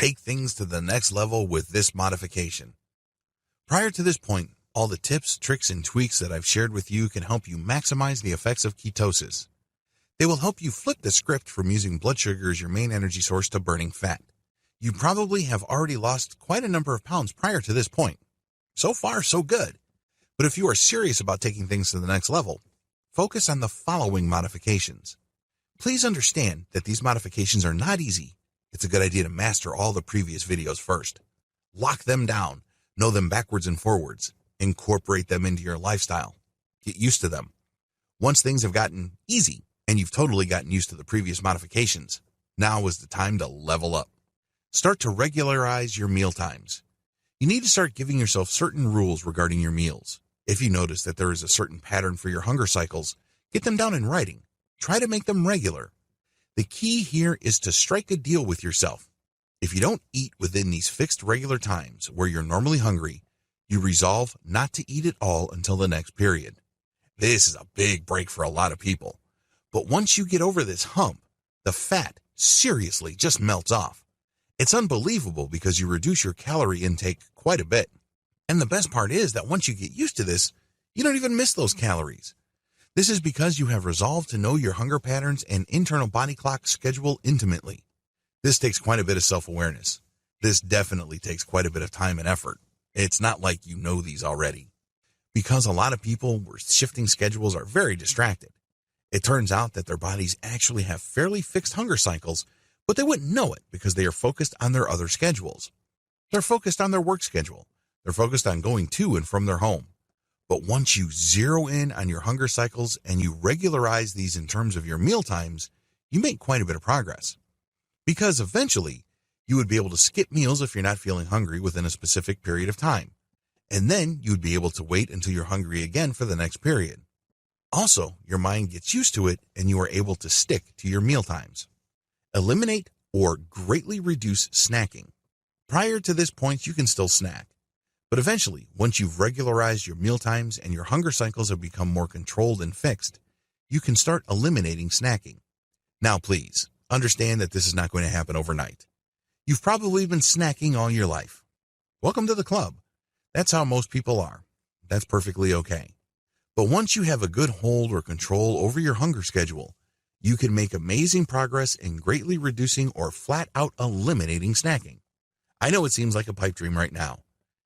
take things to the next level with this modification. Prior to this point, all the tips, tricks, and tweaks that I've shared with you can help you maximize the effects of ketosis. They will help you flip the script from using blood sugar as your main energy source to burning fat. You probably have already lost quite a number of pounds prior to this point. So far, so good. But if you are serious about taking things to the next level, focus on the following modifications. Please understand that these modifications are not easy. It's a good idea to master all the previous videos first. Lock them down, know them backwards and forwards, incorporate them into your lifestyle. Get used to them. Once things have gotten easy and you've totally gotten used to the previous modifications, now is the time to level up. Start to regularize your meal times. You need to start giving yourself certain rules regarding your meals. If you notice that there is a certain pattern for your hunger cycles, get them down in writing. Try to make them regular. The key here is to strike a deal with yourself. If you don't eat within these fixed regular times where you're normally hungry, you resolve not to eat at all until the next period. This is a big break for a lot of people. But once you get over this hump, the fat seriously just melts off. It's unbelievable because you reduce your calorie intake quite a bit. And the best part is that once you get used to this, you don't even miss those calories. This is because you have resolved to know your hunger patterns and internal body clock schedule intimately. This takes quite a bit of self-awareness. This definitely takes quite a bit of time and effort. It's not like you know these already. Because a lot of people with shifting schedules are very distracted. It turns out that their bodies actually have fairly fixed hunger cycles, but they wouldn't know it because they are focused on their other schedules. They're focused on their work schedule. They're focused on going to and from their home. But once you zero in on your hunger cycles and you regularize these in terms of your meal times, you make quite a bit of progress. Because eventually, you would be able to skip meals if you're not feeling hungry within a specific period of time. And then you would be able to wait until you're hungry again for the next period. Also, your mind gets used to it and you are able to stick to your meal times. Eliminate or greatly reduce snacking. Prior to this point, you can still snack. But eventually, once you've regularized your meal times and your hunger cycles have become more controlled and fixed, you can start eliminating snacking. Now, please, understand that this is not going to happen overnight. You've probably been snacking all your life. Welcome to the club. That's how most people are. That's perfectly okay. But once you have a good hold or control over your hunger schedule, you can make amazing progress in greatly reducing or flat out eliminating snacking. I know it seems like a pipe dream right now.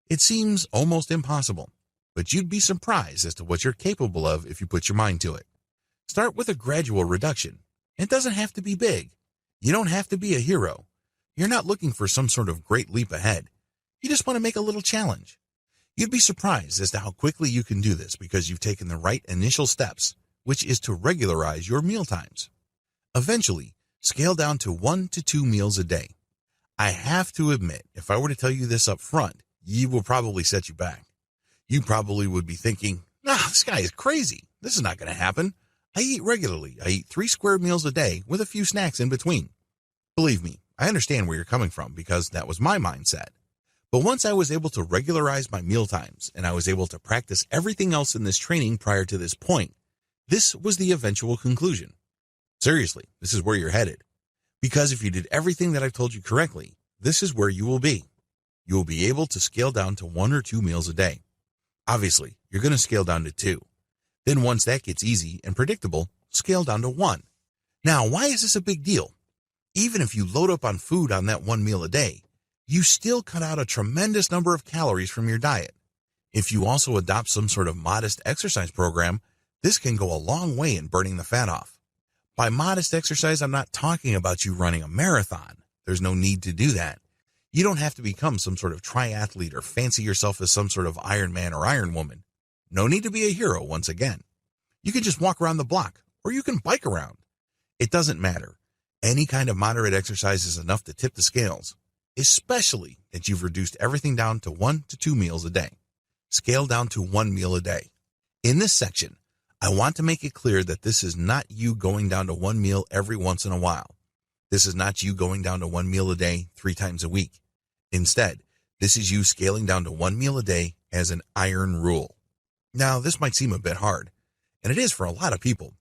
It seems almost impossible, but you'd be surprised as to what you're capable of if you put your mind to it. Start with a gradual reduction. It doesn't have to be big. You don't have to be a hero. You're not looking for some sort of great leap ahead. You just want to make a little challenge. You'd be surprised as to how quickly you can do this because you've taken the right initial steps, which is to regularize your meal times. Eventually, scale down to 1 to 2 meals a day. I have to admit, if I were to tell you this up front, you will probably set you back. You probably would be thinking, this guy is crazy. This is not going to happen. I eat regularly. I eat 3 square meals a day with a few snacks in between. Believe me, I understand where you're coming from because that was my mindset. But once I was able to regularize my meal times and I was able to practice everything else in this training prior to this point, this was the eventual conclusion. Seriously, this is where you're headed. Because if you did everything that I've told you correctly, this is where you will be. You will be able to scale down to 1 or 2 meals a day. Obviously, you're going to scale down to 2. Then once that gets easy and predictable, scale down to 1. Now, why is this a big deal? Even if you load up on food on that 1 meal a day, you still cut out a tremendous number of calories from your diet. If you also adopt some sort of modest exercise program, this can go a long way in burning the fat off. By modest exercise, I'm not talking about you running a marathon. There's no need to do that. You don't have to become some sort of triathlete or fancy yourself as some sort of Iron Man or Iron Woman. No need to be a hero once again. You can just walk around the block, or you can bike around. It doesn't matter. Any kind of moderate exercise is enough to tip the scales, especially that you've reduced everything down to 1 to 2 meals a day. Scale down to 1 meal a day. In this section, I want to make it clear that this is not you going down to 1 meal every once in a while. This is not you going down to 1 meal a day 3 times a week. Instead, this is you scaling down to 1 meal a day as an iron rule. Now, this might seem a bit hard, and it is for a lot of people,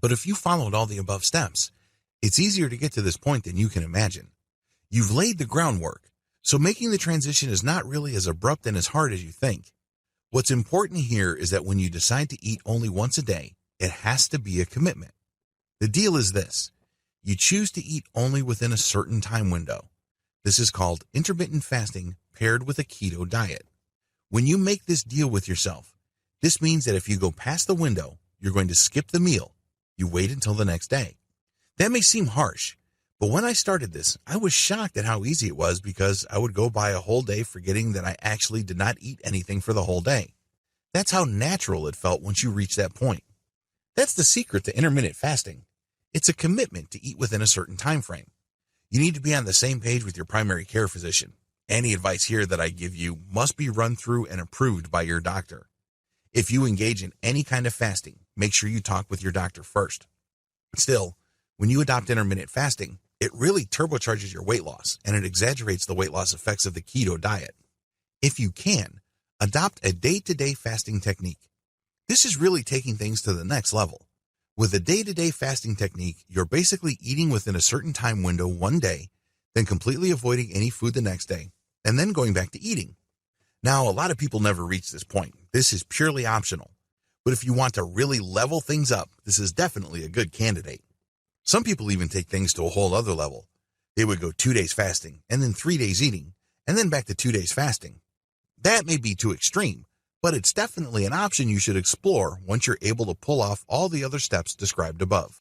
but if you followed all the above steps, it's easier to get to this point than you can imagine. You've laid the groundwork, so making the transition is not really as abrupt and as hard as you think. What's important here is that when you decide to eat only once a day, it has to be a commitment. The deal is this. You choose to eat only within a certain time window. This is called intermittent fasting paired with a keto diet. When you make this deal with yourself, this means that if you go past the window, you're going to skip the meal. You wait until the next day. That may seem harsh, but when I started this, I was shocked at how easy it was because I would go by a whole day forgetting that I actually did not eat anything for the whole day. That's how natural it felt once you reach that point. That's the secret to intermittent fasting. It's a commitment to eat within a certain time frame. You need to be on the same page with your primary care physician. Any advice here that I give you must be run through and approved by your doctor. If you engage in any kind of fasting, make sure you talk with your doctor first. Still, when you adopt intermittent fasting, it really turbocharges your weight loss and it exaggerates the weight loss effects of the keto diet. If you can, adopt a day-to-day fasting technique. This is really taking things to the next level. With a day-to-day fasting technique, you're basically eating within a certain time window one day, then completely avoiding any food the next day, and then going back to eating. Now, a lot of people never reach this point. This is purely optional. But if you want to really level things up, this is definitely a good candidate. Some people even take things to a whole other level. They would go 2 days fasting, and then 3 days eating, and then back to 2 days fasting. That may be too extreme, but it's definitely an option you should explore once you're able to pull off all the other steps described above.